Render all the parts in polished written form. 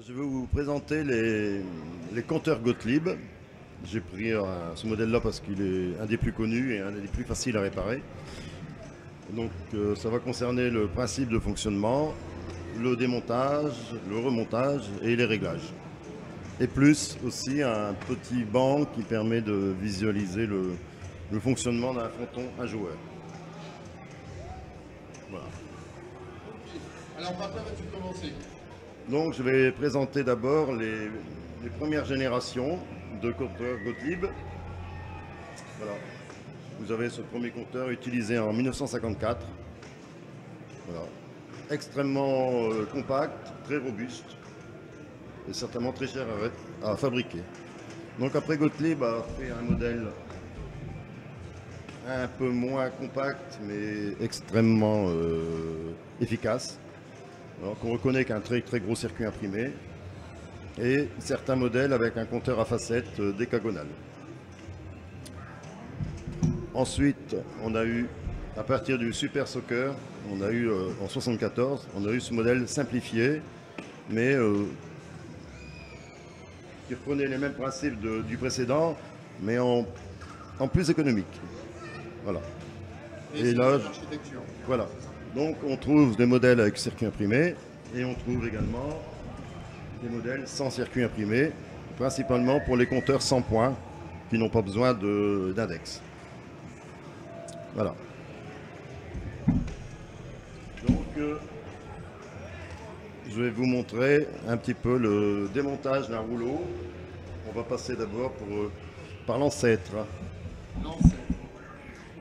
Je vais vous présenter les compteurs Gottlieb. J'ai pris ce modèle-là parce qu'il est un des plus connus et un des plus faciles à réparer. Donc ça va concerner le principe de fonctionnement, le démontage, le remontage et les réglages. Et plus aussi un petit banc qui permet de visualiser le fonctionnement d'un fronton à joueur. Voilà. Alors par quoi vas-tu commencer? Donc je vais présenter d'abord les premières générations de compteurs Gottlieb. Voilà. Vous avez ce premier compteur utilisé en 1954. Voilà. Extrêmement compact, très robuste et certainement très cher à fabriquer. Donc après Gottlieb a fait un modèle un peu moins compact mais extrêmement efficace. Alors qu'on reconnaît qu'un très gros circuit imprimé et certains modèles avec un compteur à facettes décagonal. Ensuite, on a eu, à partir du Super Soccer, on a eu en 74, on a eu ce modèle simplifié, mais qui reprenait les mêmes principes du précédent, mais en plus économique. Voilà. Et là, voilà. Donc on trouve des modèles avec circuit imprimé et on trouve également des modèles sans circuit imprimé, principalement pour les compteurs sans points qui n'ont pas besoin d'index. Voilà. Donc je vais vous montrer un petit peu le démontage d'un rouleau. On va passer d'abord par l'ancêtre. L'ancêtre.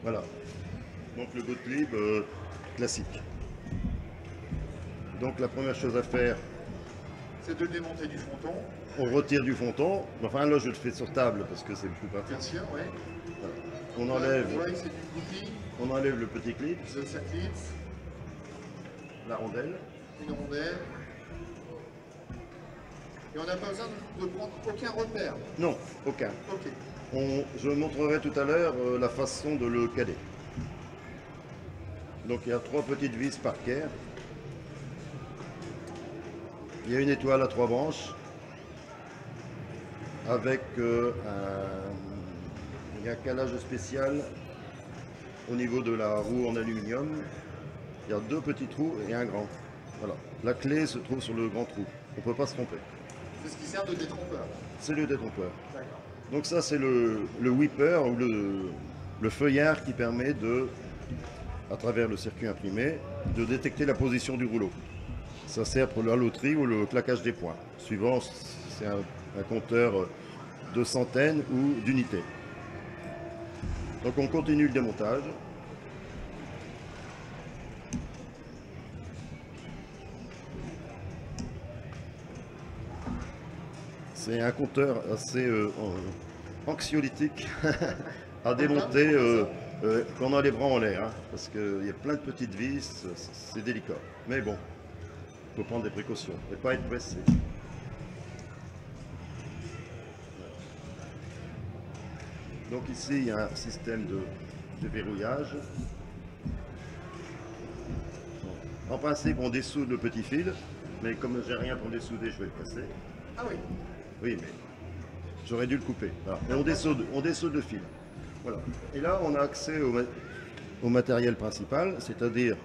Voilà. Donc le Gottlieb classique. Donc la première chose à faire, c'est de démonter du fronton. On retire du fronton. Enfin là je le fais sur table parce que c'est plus pratique. Bien sûr, oui. Voilà. On enlève, on enlève le petit clip, la rondelle. Une rondelle. Et on n'a pas besoin de prendre aucun repère. Non, aucun. Ok. Je montrerai tout à l'heure la façon de le caler. Donc il y a 3 petites vis par quai. Il y a une étoile à 3 branches avec un calage spécial au niveau de la roue en aluminium. Il y a 2 petits trous et un grand. Voilà. La clé se trouve sur le grand trou. On ne peut pas se tromper. C'est ce qui sert de détrompeur. C'est le détrompeur. D'accord. Donc ça c'est le whipper ou le feuillard qui permet de, à travers le circuit imprimé, de détecter la position du rouleau. Ça sert pour la loterie ou le claquage des points, suivant si c'est un compteur de centaines ou d'unités. Donc on continue le démontage. C'est un compteur assez anxiolytique à démonter quand on a les bras en l'air, hein, parce qu'il y a plein de petites vis, c'est délicat. Mais bon, il faut prendre des précautions et pas être pressé. Donc ici, il y a un système de verrouillage. En principe, on dessoude le petit fil, mais comme j'ai rien pour dessouder, je vais le passer. Ah oui. Oui, mais j'aurais dû le couper. Voilà. Et on dessoude le fil. Voilà. Et là, on a accès au matériel principal, c'est-à-dire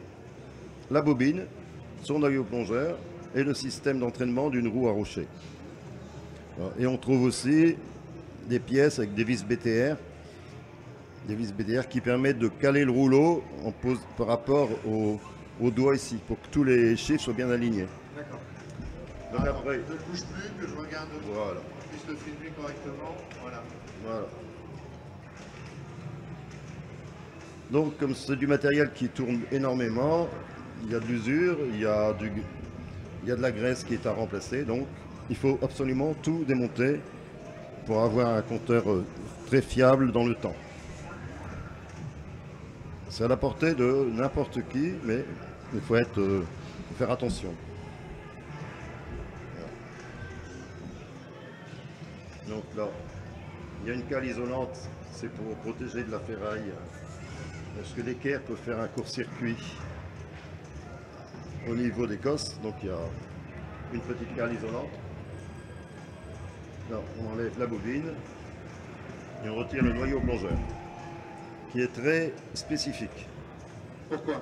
la bobine, son noyau plongeur et le système d'entraînement d'une roue à rocher. Voilà. Et on trouve aussi des pièces avec des vis BTR qui permettent de caler le rouleau par rapport au doigt ici, pour que tous les chiffres soient bien alignés. D'accord. Donc après, ne bouge plus, que je regarde, voilà. que je puisse le filmer correctement. Voilà. Voilà. Donc comme c'est du matériel qui tourne énormément, il y a de l'usure, il y a de la graisse qui est à remplacer, donc il faut absolument tout démonter pour avoir un compteur très fiable dans le temps. C'est à la portée de n'importe qui, mais il faut faire attention. Donc là, il y a une cale isolante, c'est pour protéger de la ferraille, parce que l'équerre peut faire un court-circuit au niveau des cosses, donc il y a une petite cale isolante. Là, on enlève la bobine et on retire le noyau plongeur, qui est très spécifique. Pourquoi?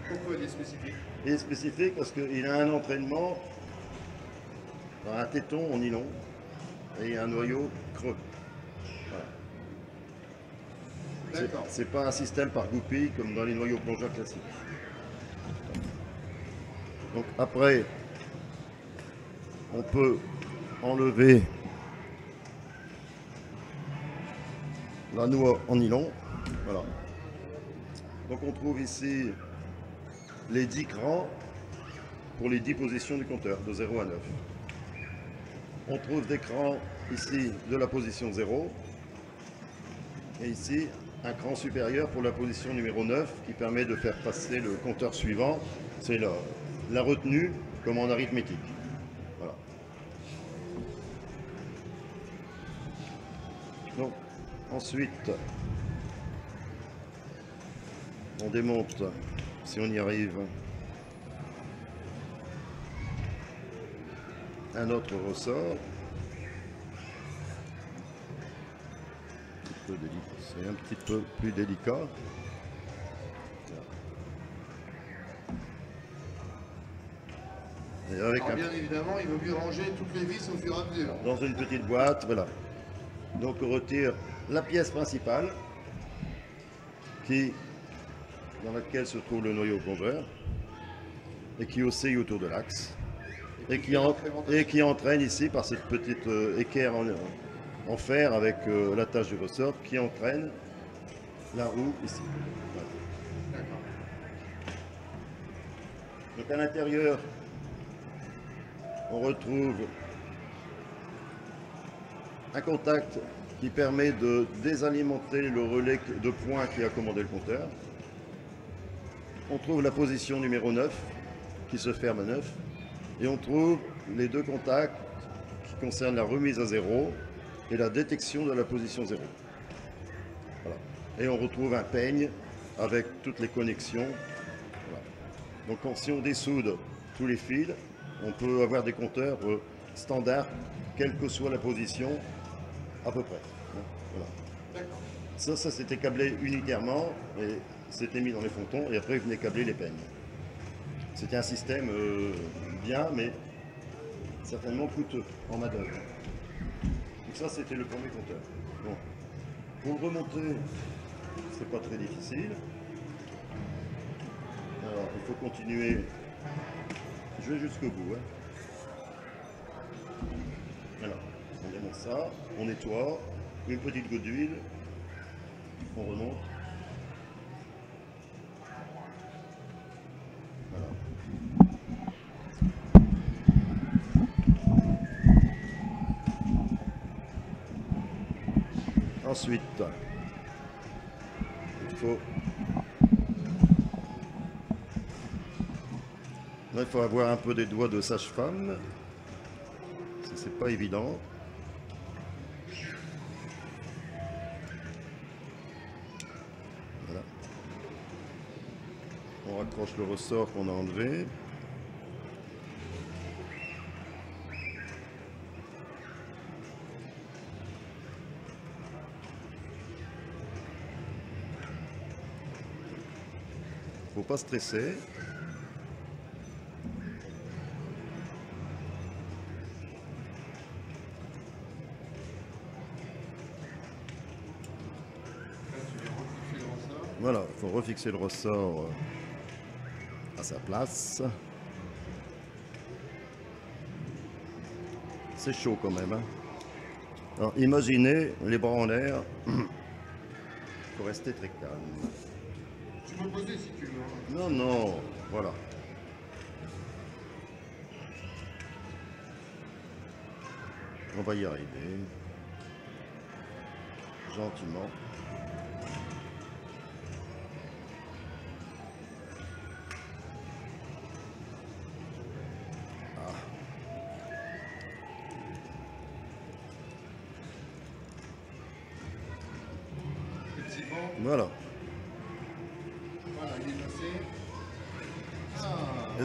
Pourquoi il est spécifique? Il est spécifique parce qu'il a un entraînement dans un téton en nylon et un noyau creux. Voilà. D'accord. C'est pas un système par goupille comme dans les noyaux plongeurs classiques. Donc après, on peut enlever la noix en nylon. Voilà. Donc on trouve ici les 10 crans pour les 10 positions du compteur, de 0 à 9. On trouve des crans ici de la position 0 et ici un cran supérieur pour la position numéro 9 qui permet de faire passer le compteur suivant. C'est la retenue comme en arithmétique. Voilà. Donc ensuite, on démonte, si on y arrive, un autre ressort. C'est un petit peu plus délicat. Et avec Alors, bien évidemment, il vaut mieux ranger toutes les vis au fur et à mesure. dans une petite boîte, voilà. Donc on retire la pièce principale dans laquelle se trouve le noyau plongeur et qui oscille autour de l'axe et qui entraîne ici par cette petite équerre en fer avec l'attache du ressort qui entraîne la roue ici. Voilà. D'accord. Donc à l'intérieur, on retrouve un contact qui permet de désalimenter le relais de points qui a commandé le compteur. On trouve la position numéro 9 qui se ferme à 9 et on trouve les deux contacts qui concernent la remise à 0 et la détection de la position 0. Voilà. Et on retrouve un peigne avec toutes les connexions. Voilà. Donc si on dessoude tous les fils, on peut avoir des compteurs standards, quelle que soit la position, à peu près. Voilà. D'accord. Ça c'était câblé unitairement et c'était mis dans les frontons et après il venait câbler les peignes. C'était un système bien, mais certainement coûteux en main-d'œuvre. Donc ça c'était le premier compteur. Bon. Pour le remonter, c'est pas très difficile. Alors il faut continuer. Je vais jusqu'au bout. Hein. Alors, on démonte ça, on nettoie, une petite goutte d'huile, on remonte. Voilà. Ensuite, il faut avoir un peu des doigts de sage-femme. C'est pas évident. Voilà. On raccroche le ressort qu'on a enlevé. Faut pas stresser. Voilà, il faut refixer le ressort à sa place. C'est chaud quand même. Hein. Alors imaginez les bras en l'air. Il faut rester très calme. Tu peux poser si tu veux. Non, non, voilà. On va y arriver. Gentiment. Voilà. Voilà, il est passé. Ah,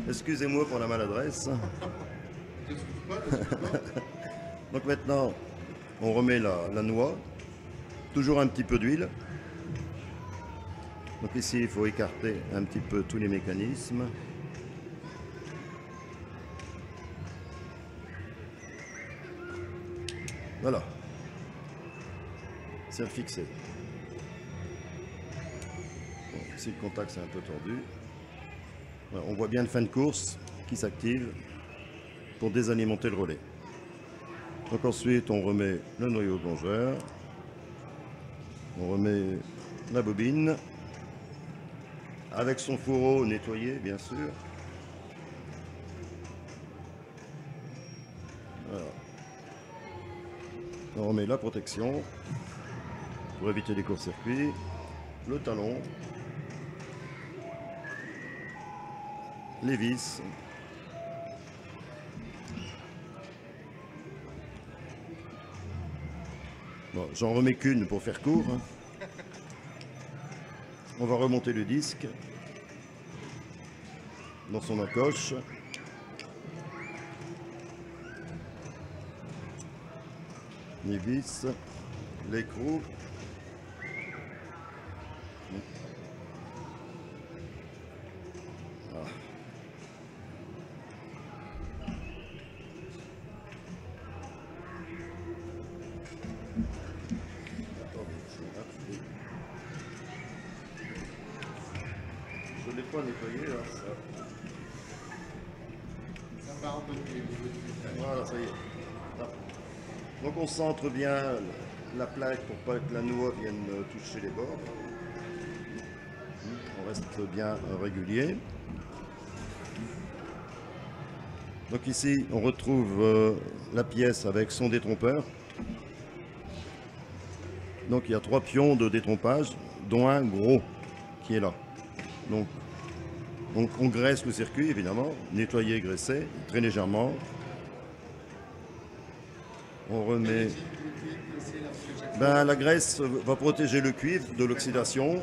Excusez-moi pour la maladresse. t'excuses pas. Donc maintenant, on remet la noix, toujours un petit peu d'huile. Donc ici, il faut écarter un petit peu tous les mécanismes. Voilà. C'est fixé. Bon, ici, le contact, c'est un peu tordu. Voilà, on voit bien le fin de course qui s'active pour désalimenter le relais. Donc ensuite, on remet le noyau plongeur. On remet la bobine. Avec son fourreau nettoyé, bien sûr. Voilà. On remet la protection pour éviter les courts-circuits, le talon, les vis. Bon, j'en remets qu'une pour faire court. On va remonter le disque dans son encoche. Les vis, l'écrou. Ah. Je ne l'ai pas nettoyé là. Ça part un peu de l'huile. Voilà, ça y est. Là. Donc on centre bien la plaque pour pas que la noix vienne toucher les bords. On reste bien régulier. Donc ici on retrouve la pièce avec son détrompeur. Donc il y a 3 pions de détrompage, dont un gros qui est là. Donc on graisse le circuit évidemment, nettoyer, graisser très légèrement. On remet. Ben, la graisse va protéger le cuivre de l'oxydation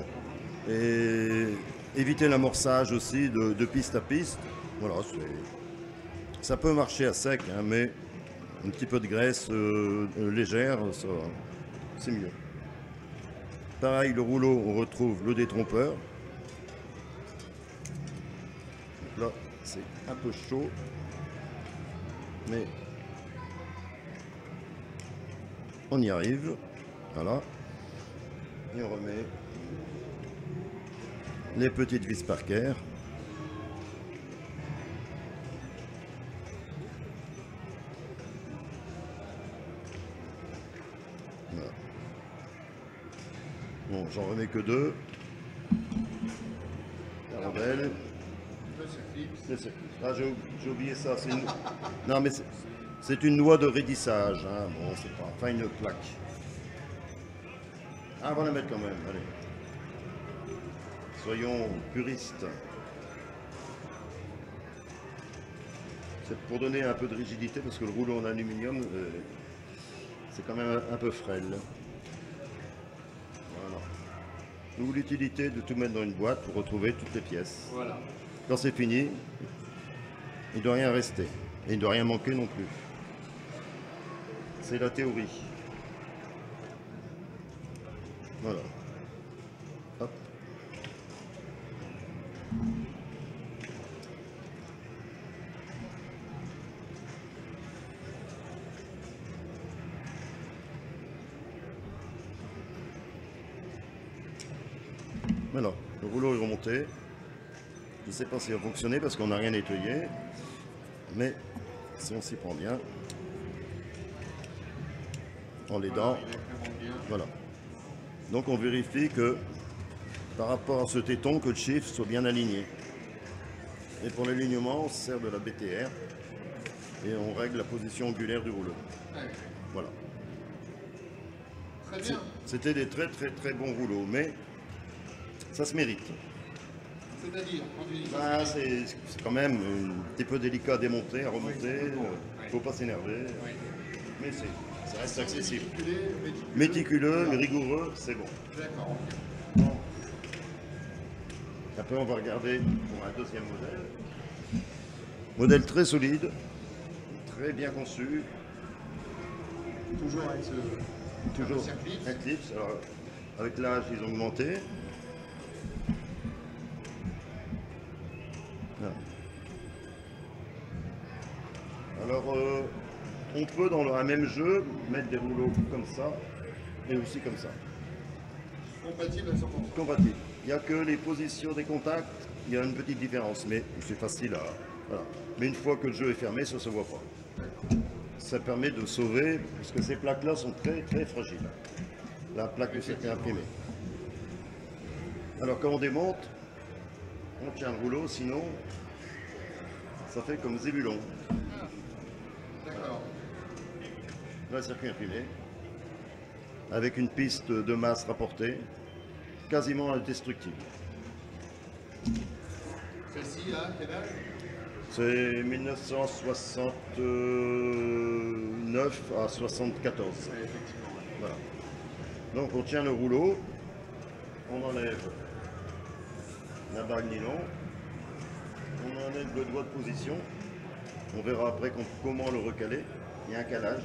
et éviter l'amorçage aussi de piste à piste. Voilà, ça peut marcher à sec, hein, mais un petit peu de graisse légère, c'est mieux. Pareil, le rouleau, on retrouve le détrompeur. Donc là, c'est un peu chaud, mais on y arrive. Voilà. Et on remet les petites vis Parker. Voilà. Bon, j'en remets que 2. La rondelle. Le circuit. Ah, j'ai oublié ça. Non, mais c'est une noix de raidissage. Hein. Bon, c'est pas. Enfin, une plaque. Ah, on va la mettre quand même. Allez. Soyons puristes. C'est pour donner un peu de rigidité parce que le rouleau en aluminium, c'est quand même un peu frêle. Voilà. D'où l'utilité de tout mettre dans une boîte pour retrouver toutes les pièces. Voilà. Quand c'est fini, il ne doit rien rester. Et il ne doit rien manquer non plus. C'est la théorie. Voilà. Hop. Voilà, le rouleau est remonté. Je ne sais pas s'il va fonctionner parce qu'on n'a rien nettoyé. Mais si on s'y prend bien, en l'aidant, voilà. Donc on vérifie que par rapport à ce téton, que le chiffre soit bien aligné. Et pour l'alignement, on se sert de la BTR et on règle la position angulaire du rouleau. Voilà. Très bien. C'était des très très très bons rouleaux, mais ça se mérite. C'est-à-dire, quand tu dis Bah, c'est quand même un petit peu délicat à démonter, à remonter. Il ne faut pas s'énerver. Mais ça reste accessible. Méticuleux, rigoureux, c'est bon. D'accord. Après, on va regarder pour un deuxième modèle. Modèle très solide, très bien conçu. Toujours avec ce Toujours circuit. un clips. Alors, avec l'âge, ils ont augmenté. Voilà. Alors, on peut dans un même jeu mettre des rouleaux comme ça et aussi comme ça. Compatible à 100%. Compatible. Il n'y a que les positions des contacts, il y a une petite différence, mais c'est facile à... Voilà. Mais une fois que le jeu est fermé, ça ne se voit pas. Ça permet de sauver, parce que ces plaques-là sont très très fragiles. La plaque de c'était imprimée. Alors quand on démonte, on tient le rouleau, sinon ça fait comme Zébulon. D'accord. Là, circuit imprimé, avec une piste de masse rapportée, quasiment indestructible. Celle-ci, là, quel âge? C'est 1969 à 74. Ouais, effectivement. Ouais. Voilà. Donc on tient le rouleau, on enlève la bague nylon, on enlève le doigt de position. On verra après comment le recaler. Il y a un calage.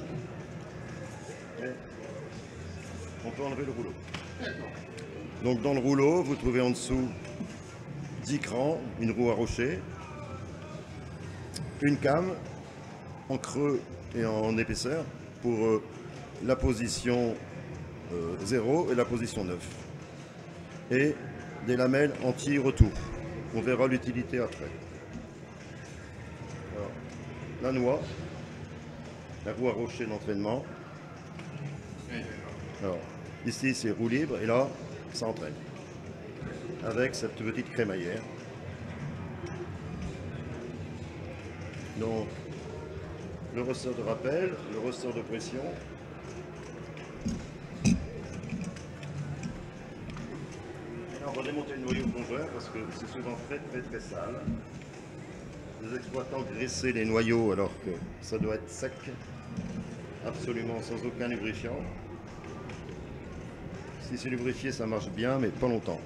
Et on peut enlever le rouleau. D'accord. Donc dans le rouleau, vous trouvez en dessous 10 crans, une roue à rocher, une came en creux et en épaisseur pour la position 0 et la position 9. Et des lamelles anti-retour. On verra l'utilité après. Alors, la noix, la roue à rocher d'entraînement. Alors, ici c'est roue libre et là, ça entraîne. Avec cette petite crémaillère. Donc, le ressort de rappel, le ressort de pression. Et là, on va démonter le noyau plongeur parce que c'est souvent très sale. Les exploitants graissaient les noyaux alors que ça doit être sec, absolument sans aucun lubrifiant. Si c'est lubrifié, ça marche bien, mais pas longtemps.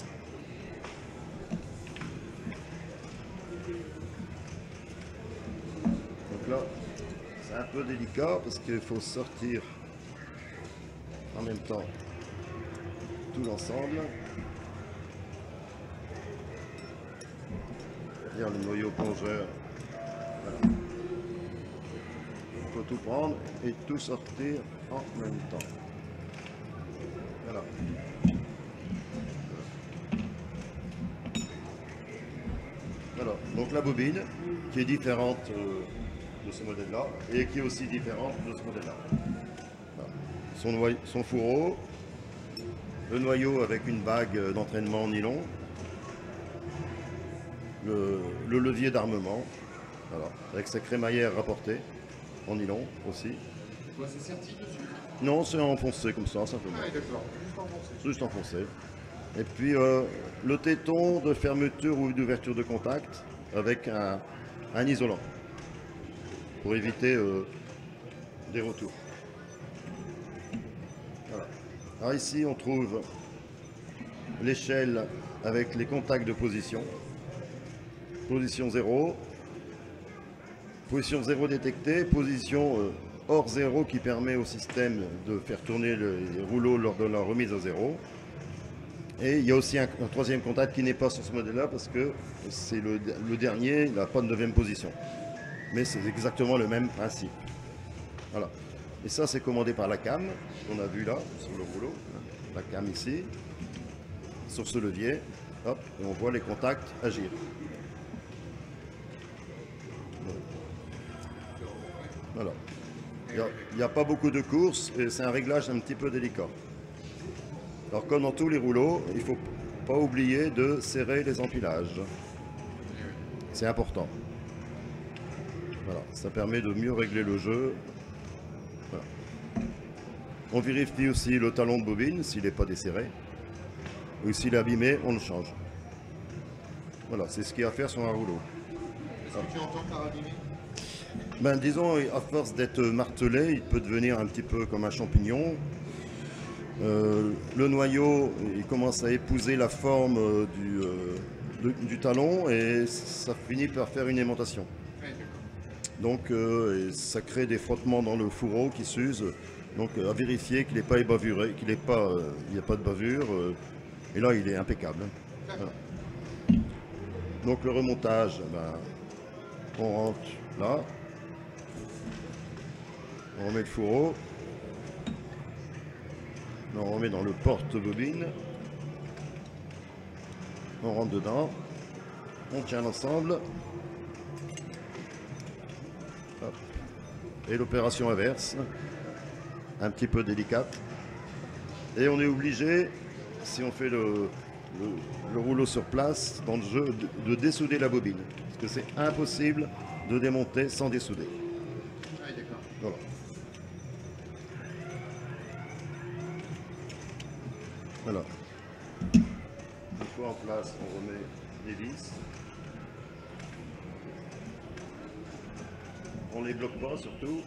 Donc là, c'est un peu délicat parce qu'il faut sortir en même temps tout l'ensemble. C'est-à-dire le noyau plongeur. Voilà. Il faut tout prendre et tout sortir en même temps. Voilà. Voilà. Donc la bobine qui est différente de ce modèle-là et qui est aussi différente de ce modèle-là. Voilà. Son fourreau, le noyau avec une bague d'entraînement en nylon, le levier d'armement, voilà, avec sa crémaillère rapportée en nylon aussi. Quoi, c'est serti dessus? Non, c'est enfoncé comme ça, simplement. Ah, d'accord. Juste enfoncé. Juste enfoncé. Et puis le téton de fermeture ou d'ouverture de contact avec un isolant pour éviter des retours. Voilà. Alors ici on trouve l'échelle avec les contacts de position. Position 0. Position 0 détectée. Position hors 0 qui permet au système de faire tourner les rouleaux lors de la remise à 0. Et il y a aussi un troisième contact qui n'est pas sur ce modèle-là parce que c'est le dernier, il n'a pas de 9e position. Mais c'est exactement le même principe. Voilà. Et ça, c'est commandé par la came, qu'on a vu là, sur le rouleau. La came ici, sur ce levier. Hop, et on voit les contacts agir. Voilà. Il n'y a pas beaucoup de courses et c'est un réglage un petit peu délicat. Alors comme dans tous les rouleaux, il ne faut pas oublier de serrer les empilages. C'est important. Voilà, ça permet de mieux régler le jeu. Voilà. On vérifie aussi le talon de bobine, s'il n'est pas desserré. Ou s'il est abîmé, on le change. Voilà, c'est ce qu'il y a à faire sur un rouleau. Est-ce que tu entends par abîmé? Ben, disons, à force d'être martelé, il peut devenir un petit peu comme un champignon. Le noyau, il commence à épouser la forme du talon et ça finit par faire une aimantation. Ouais, d'accord. Donc ça crée des frottements dans le fourreau qui s'usent Donc à vérifier qu'il n'est pas ébavuré, qu'il n'est pas, il n'y a pas de bavure. Et là, il est impeccable. Voilà. Donc le remontage, ben, on rentre là. On remet le fourreau. On remet dans le porte-bobine. On rentre dedans. On tient l'ensemble. Hop. Et l'opération inverse, un petit peu délicate. Et on est obligé, si on fait le rouleau sur place, dans le jeu, de dessouder la bobine. Parce que c'est impossible de démonter sans dessouder. Ah oui, d'accord. Voilà. Voilà. Une fois en place, on remet les vis. On ne les bloque pas surtout.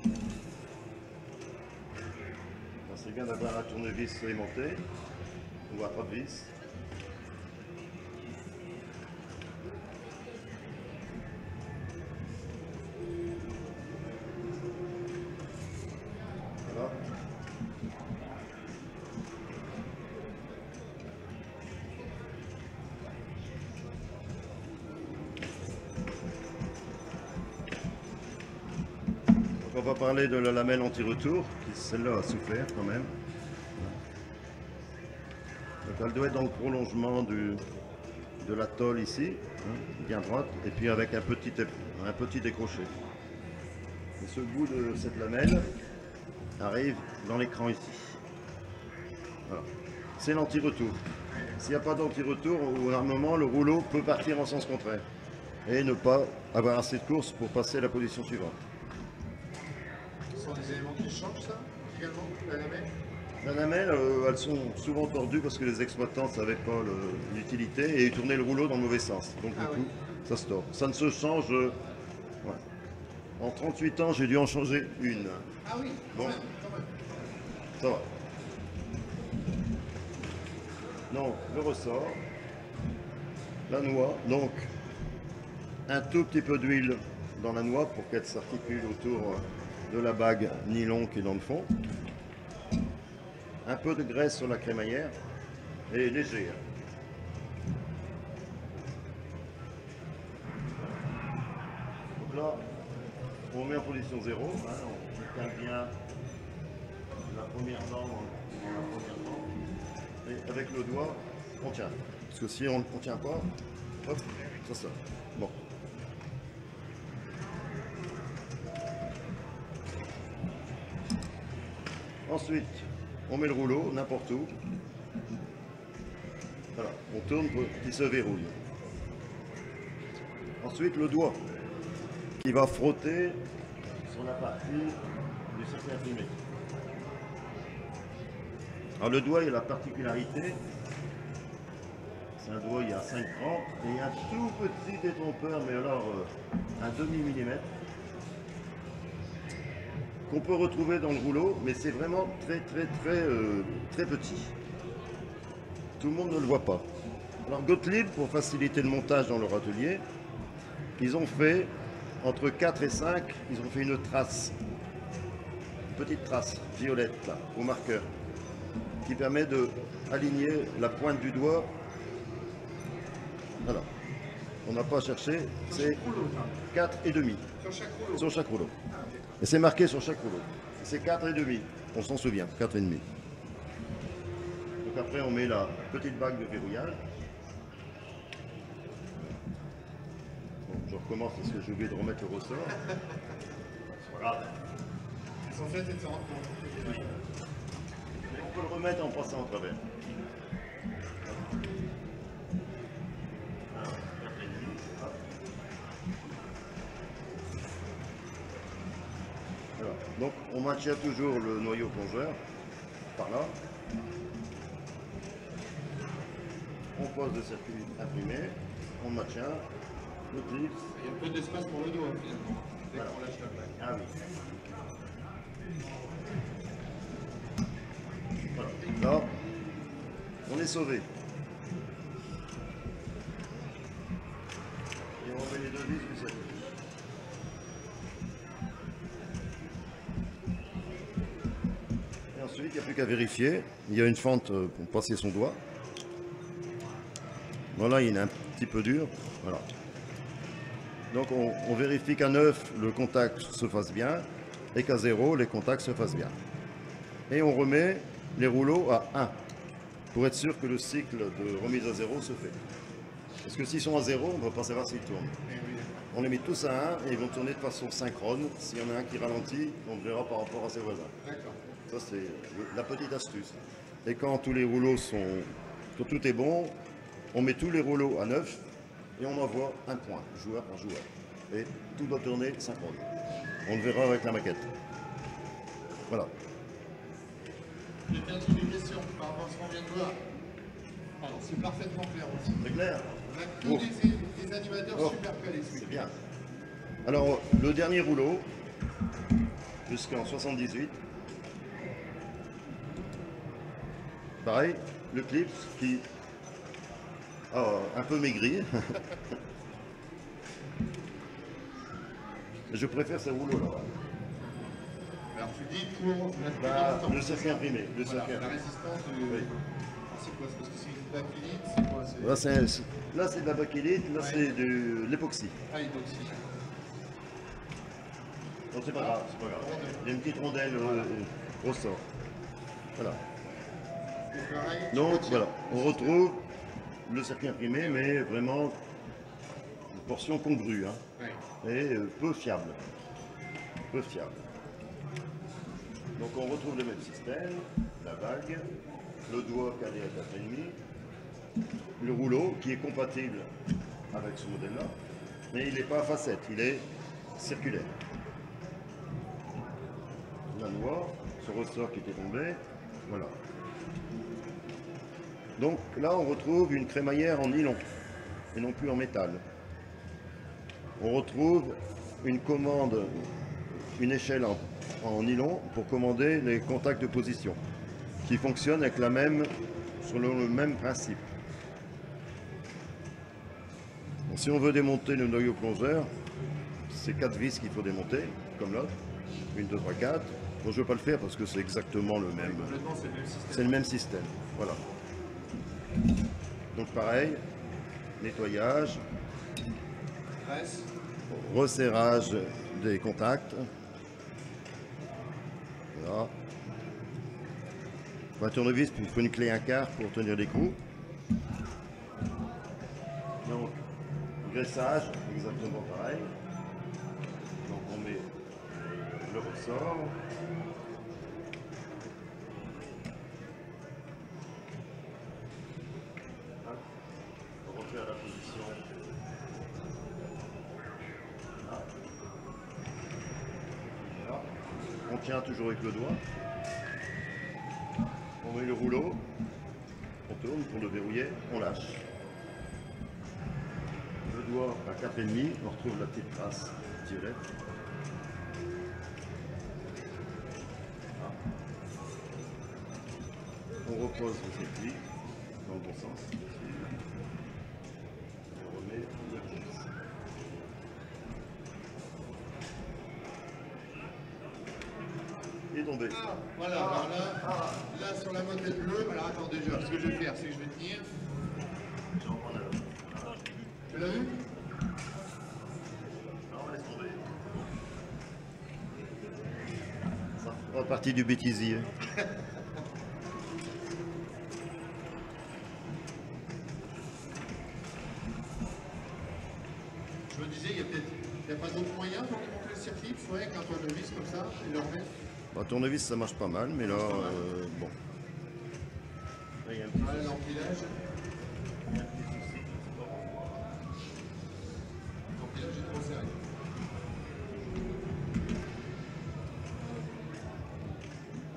C'est bien d'avoir un tournevis aimanté ou à pas de vis. Voilà. On va parler de la lamelle anti-retour, qui celle-là a souffert quand même. Donc elle doit être dans le prolongement de la tôle ici, hein, bien droite, et puis avec un petit décroché. Et ce bout de cette lamelle arrive dans l'écran ici. Voilà. C'est l'anti-retour. S'il n'y a pas d'anti-retour, au un moment, le rouleau peut partir en sens contraire et ne pas avoir assez de course pour passer à la position suivante. Ce sont des éléments qui changent, ça, également, la lamelle? La lamelle, elles sont souvent tordues parce que les exploitants ne savaient pas l'utilité et ils tournaient le rouleau dans le mauvais sens. Donc du coup, ça se tord. Ça ne se change. Ouais. En 38 ans, j'ai dû en changer une. Ah oui, Bon. quand même. Ça va. Donc, le ressort, la noix, donc un tout petit peu d'huile dans la noix pour qu'elle s'articule autour de la bague nylon qui est dans le fond. Un peu de graisse sur la crémaillère et léger. Donc là, on met en position 0, hein, on tient bien la première dent dans la première dent. Et avec le doigt, on tient. Parce que si on ne tient pas, hop, ça sort. Bon. Ensuite, on met le rouleau n'importe où. Voilà, on tourne pour qu'il se verrouille. Ensuite, le doigt qui va frotter sur la partie du circuit imprimé. Alors le doigt, il a la particularité, c'est un doigt, il y a 5 francs, et il y a un tout petit détrompeur, mais alors un demi-millimètre, qu'on peut retrouver dans le rouleau, mais c'est vraiment très petit. Tout le monde ne le voit pas. Alors Gottlieb, pour faciliter le montage dans leur atelier, ils ont fait, entre 4 et 5, ils ont fait une trace, une petite trace violette là, au marqueur, qui permet d'aligner la pointe du doigt. Voilà. On n'a pas cherché, c'est 4,5. Sur chaque rouleau? Sur chaque rouleau. Et c'est marqué sur chaque rouleau. C'est 4,5. On s'en souvient, 4,5. Donc après, on met la petite bague de verrouillage. Bon, je recommence parce que j'ai oublié de remettre le ressort. Voilà. L'essentiel, c'est de se rendre compte. Oui. Et on peut le remettre en passant au travers. Voilà. Donc on maintient toujours le noyau plongeur par là. On pose le circuit imprimé, on maintient le clip. Il y a peu d'espace pour le doigt, finalement, dès Voilà. qu'on lâche la plaque. Ah oui. Voilà. Là, on est sauvé. Et on met les deux vis du circuit. il n'y a plus qu'à vérifier. Il y a une fente pour passer son doigt. Voilà, il est un petit peu dur. Voilà. Donc on vérifie qu'à 9, le contact se fasse bien et qu'à 0, les contacts se fassent bien. Et on remet les rouleaux à 1 pour être sûr que le cycle de remise à 0 se fait. Parce que s'ils sont à 0, on ne va pas savoir s'ils tournent. On les met tous à 1 et ils vont tourner de façon synchrone. S'il y en a un qui ralentit, on le verra par rapport à ses voisins. D'accord. Ça, c'est la petite astuce. Et quand tous les rouleaux sont... Quand tout est bon, on met tous les rouleaux à 9 et on envoie un point, joueur par joueur. Et tout doit tourner synchrone. On le verra avec la maquette. Voilà. J'ai bien toutes les questions par rapport à ce qu'on vient de voir. Alors, c'est parfaitement clair aussi. C'est clair? On a tous des animateurs super calés. C'est bien. Alors, le dernier rouleau, jusqu'en 78. Pareil, le clip qui un peu maigri. Je préfère ce rouleau-là. Alors tu dis pour Le circuit imprimé. Le voilà, circuit la imprimé. résistance de... Oui. C'est quoi? C'est parce que c'est une bakélite? C'est quoi? Là, c'est de la bakélite, là, c'est de l'époxy. Ah, l'époxy. Non, c'est pas grave, c'est pas grave. Il y a une petite rondelle au ressort. Voilà. Et pareil, Donc, voilà, on retrouve le circuit imprimé, mais vraiment une portion congrue, hein, ouais. et peu fiable. Peu fiable. Donc, on retrouve le même système, la bague, le doigt calé à 4,5, le rouleau qui est compatible avec ce modèle-là, mais il n'est pas à facette, il est circulaire. La noix, ce ressort qui était tombé, voilà. Donc là, on retrouve une crémaillère en nylon et non plus en métal. On retrouve une commande, une échelle en nylon pour commander les contacts de position qui fonctionnent avec selon le même principe. Donc, si on veut démonter le noyau plongeur, c'est 4 vis qu'il faut démonter, comme là. 1, 2, 3, 4. Bon, je ne vais pas le faire parce que c'est exactement le même. Complètement, c'est le même système. C'est le même système. Voilà. Donc pareil, nettoyage, Presse. resserrage des contacts. Voilà. Pour un tournevis, il faut une clé 1/4 pour tenir l'écrou. Donc, graissage, exactement pareil. Donc on met le ressort. On refait à la position. Là. Voilà. On tient toujours avec le doigt. On met le rouleau. On tourne pour le verrouiller. On lâche. Le doigt à 4,5. On retrouve la petite trace tirée. On repose le circuit dans le bon sens. On remet le clips. Il est tombé. Ah, voilà, alors là, sur la moquette bleue, alors attends déjà, ce que je vais faire, c'est que je vais tenir. J'en prends un autre. Tu l'as vu? Non, laisse tomber. Ça fera partie du bêtisier. Je me disais, il n'y a pas d'autre moyen pour démonter le circuit, soit avec un tournevis comme ça, et le remettre. Bah, tournevis, ça marche pas mal, mais là, bon. Là, il y a un petit Voilà l'empilage. souci. L'empilage est trop serré.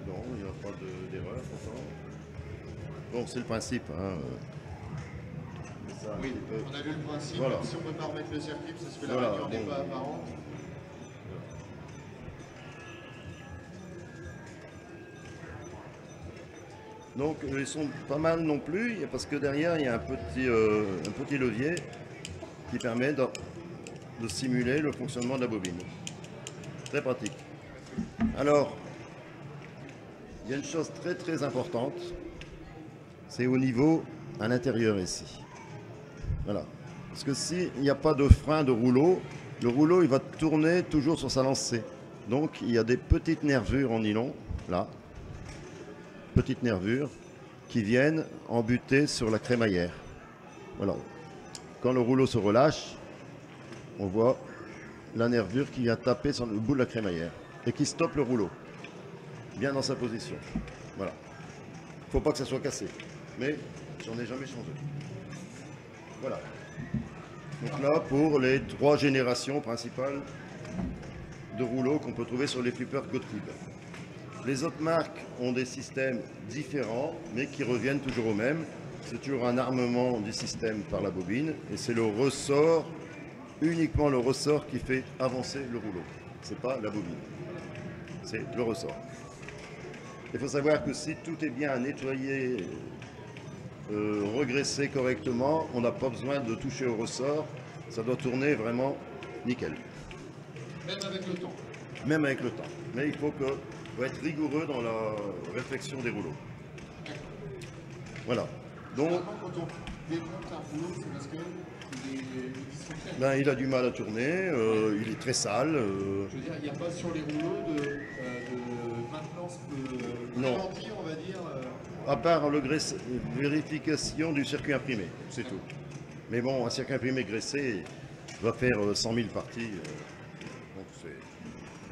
Non, il n'y a pas d'erreur pourtant. Bon, c'est le principe. Hein. Mais ça, Oui, un petit peu. on a vu le principe, Voilà. même si on ne peut pas remettre le circuit, parce que la Voilà, rayure n'est bon. pas apparente. Donc ils sont pas mal non plus, parce que derrière il y a un petit levier qui permet de simuler le fonctionnement de la bobine. Très pratique. Alors, il y a une chose très très importante, c'est au niveau à l'intérieur ici. Voilà. Parce que s'il n'y a pas de frein de rouleau, le rouleau il va tourner toujours sur sa lancée. Donc il y a des petites nervures en nylon, là, petites nervures, qui viennent embuter sur la crémaillère. Voilà. Quand le rouleau se relâche, on voit la nervure qui vient taper sur le bout de la crémaillère et qui stoppe le rouleau, bien dans sa position. Voilà. Il ne faut pas que ça soit cassé, mais j'en ai jamais changé. Voilà. Donc là, pour les 3 générations principales de rouleaux qu'on peut trouver sur les flippers Gottlieb. Les autres marques ont des systèmes différents, mais qui reviennent toujours au même. C'est toujours un armement du système par la bobine, et c'est le ressort, uniquement le ressort qui fait avancer le rouleau. Ce n'est pas la bobine, c'est le ressort. Il faut savoir que si tout est bien nettoyé, regraissé correctement, on n'a pas besoin de toucher au ressort, ça doit tourner vraiment nickel. Même avec le temps. Même avec le temps. Mais il faut être rigoureux dans la réflexion des rouleaux. Voilà. Donc, quand on démonte un rouleau, c'est parce qu'il dysfonctionne. Ben, il a du mal à tourner, il est très sale. Je veux dire, il n'y a pas sur les rouleaux de maintenance préventive, on va dire. À part le vérification du circuit imprimé, c'est tout. Mais bon, un circuit imprimé graissé va faire 100 000 parties.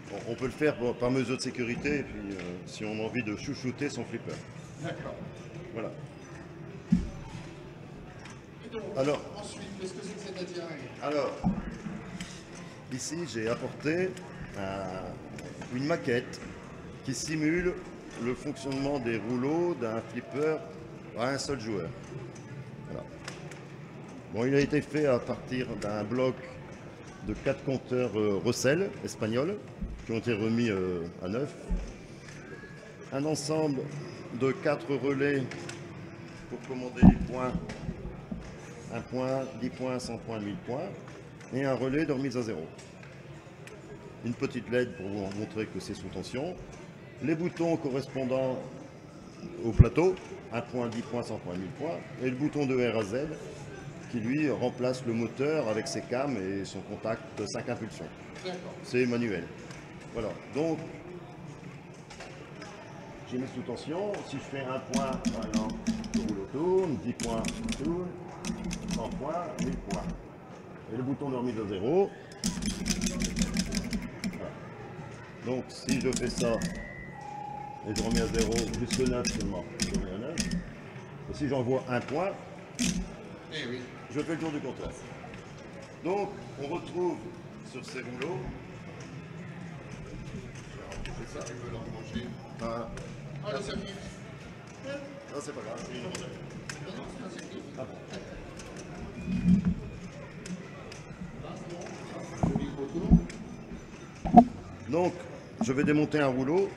Donc on peut le faire par mesure de sécurité, et puis si on a envie de chouchouter son flipper. D'accord. Voilà. Et donc, alors, ensuite, qu'est-ce que c'est que cet attirail? Alors, ici j'ai apporté une maquette qui simule le fonctionnement des rouleaux d'un flipper à un seul joueur. Voilà. Bon, il a été fait à partir d'un bloc de 4 compteurs Russell espagnols qui ont été remis à neuf. Un ensemble de 4 relais pour commander les points. 1 point, 10 points, 100 points, 1000 points. Et un relais de remise à zéro. Une petite LED pour vous montrer que c'est sous tension. Les boutons correspondant au plateau, 1 point, 10 points, 100 points, 1000 points. Et le bouton de R à Z qui lui remplace le moteur avec ses cams et son contact 5 impulsions. C'est manuel. Voilà, donc j'ai mis sous tension. Si je fais 1 point, par exemple, le rouleau tourne, 10 points, il tourne, 100 points, 1000 points. Et le bouton de remise à zéro. Voilà. Donc si je fais ça et je remets à zéro jusque 9 seulement, je remets à 9. Et si j'envoie 1 point, je fais le tour du compteur. Donc on retrouve sur ces rouleaux. C'est ça, tu peux l'embrancher. Ah, le circuit. non, c'est pas grave, c'est une rondelle. Non, c'est un circuit. Ah bon. Donc, je vais démonter un rouleau.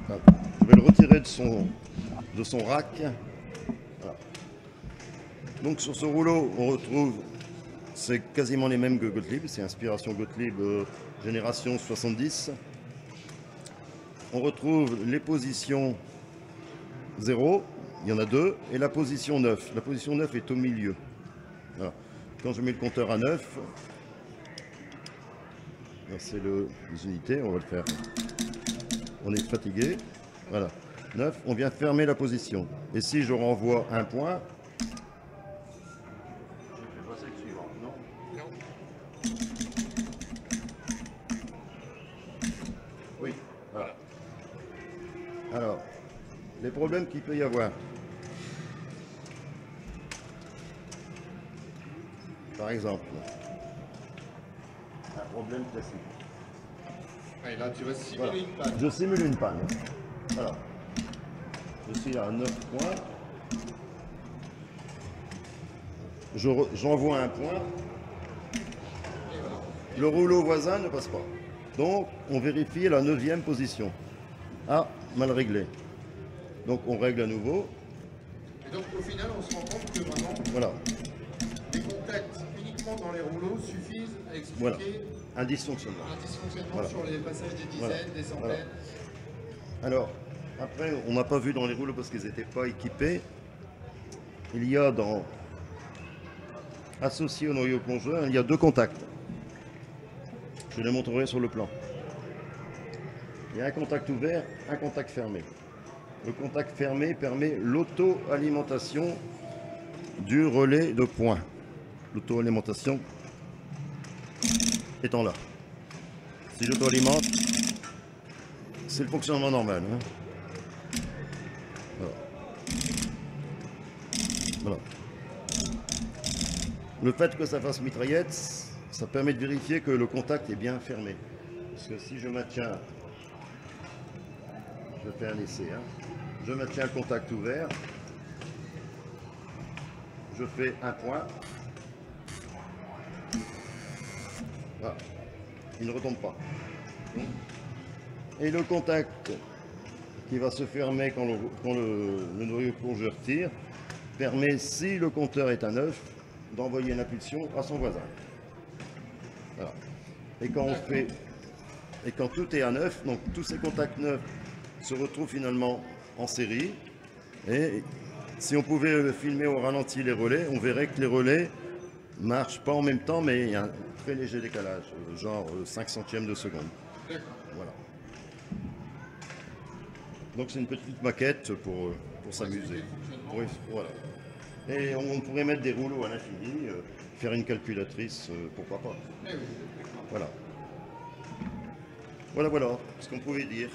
Je vais le retirer de son rack. Voilà. Donc, sur ce rouleau, on retrouve, c'est quasiment les mêmes que Gottlieb. C'est inspiration Gottlieb génération 70. On retrouve les positions 0, il y en a 2, et la position 9. La position 9 est au milieu. Voilà. Quand je mets le compteur à 9, c'est les unités, on va le faire. On est fatigué. Voilà. 9, on vient fermer la position. Et si je renvoie 1 point, je fais passer le suivant. Non. Oui, voilà. Alors, les problèmes qu'il peut y avoir. Par exemple, un problème classique. Et là, tu vas simuler une panne. Je simule une panne. Voilà. Je suis à 9 points. J'envoie un point. Le rouleau voisin ne passe pas. Donc, on vérifie la 9e position. Ah, mal réglé. Donc, on règle à nouveau. Et donc, au final, on se rend compte que vraiment, voilà, les contacts uniquement dans les rouleaux suffisent à expliquer voilà, un dysfonctionnement. Un dysfonctionnement voilà, sur les passages des dizaines, voilà, des centaines. voilà. Alors, Après, on n'a pas vu dans les rouleaux parce qu'ils n'étaient pas équipés. Il y a associé au noyau plongeur, il y a 2 contacts. Je les montrerai sur le plan. Il y a un contact ouvert, un contact fermé. Le contact fermé permet l'auto-alimentation du relais de point. L'auto-alimentation étant là. Si j'auto-alimente, c'est le fonctionnement normal. Hein. Voilà. Voilà. Le fait que ça fasse mitraillette, ça permet de vérifier que le contact est bien fermé. Parce que si je maintiens, je fais un essai, hein. Je maintiens le contact ouvert, je fais un point, voilà. Il ne retombe pas. Et le contact qui va se fermer quand le noyau plongeur tire permet, si le compteur est à 9, d'envoyer une impulsion à son voisin. Voilà. Et quand tout est à 9, donc tous ces contacts neufs se retrouvent finalement en série. Et si on pouvait filmer au ralenti les relais, on verrait que les relais marchent pas en même temps, mais il y a un très léger décalage, genre 5 centièmes de seconde. Voilà. Donc c'est une petite maquette pour s'amuser. Oui, voilà. Et on pourrait mettre des rouleaux à l'infini, faire une calculatrice, pourquoi pas. Voilà. Voilà ce qu'on pouvait dire.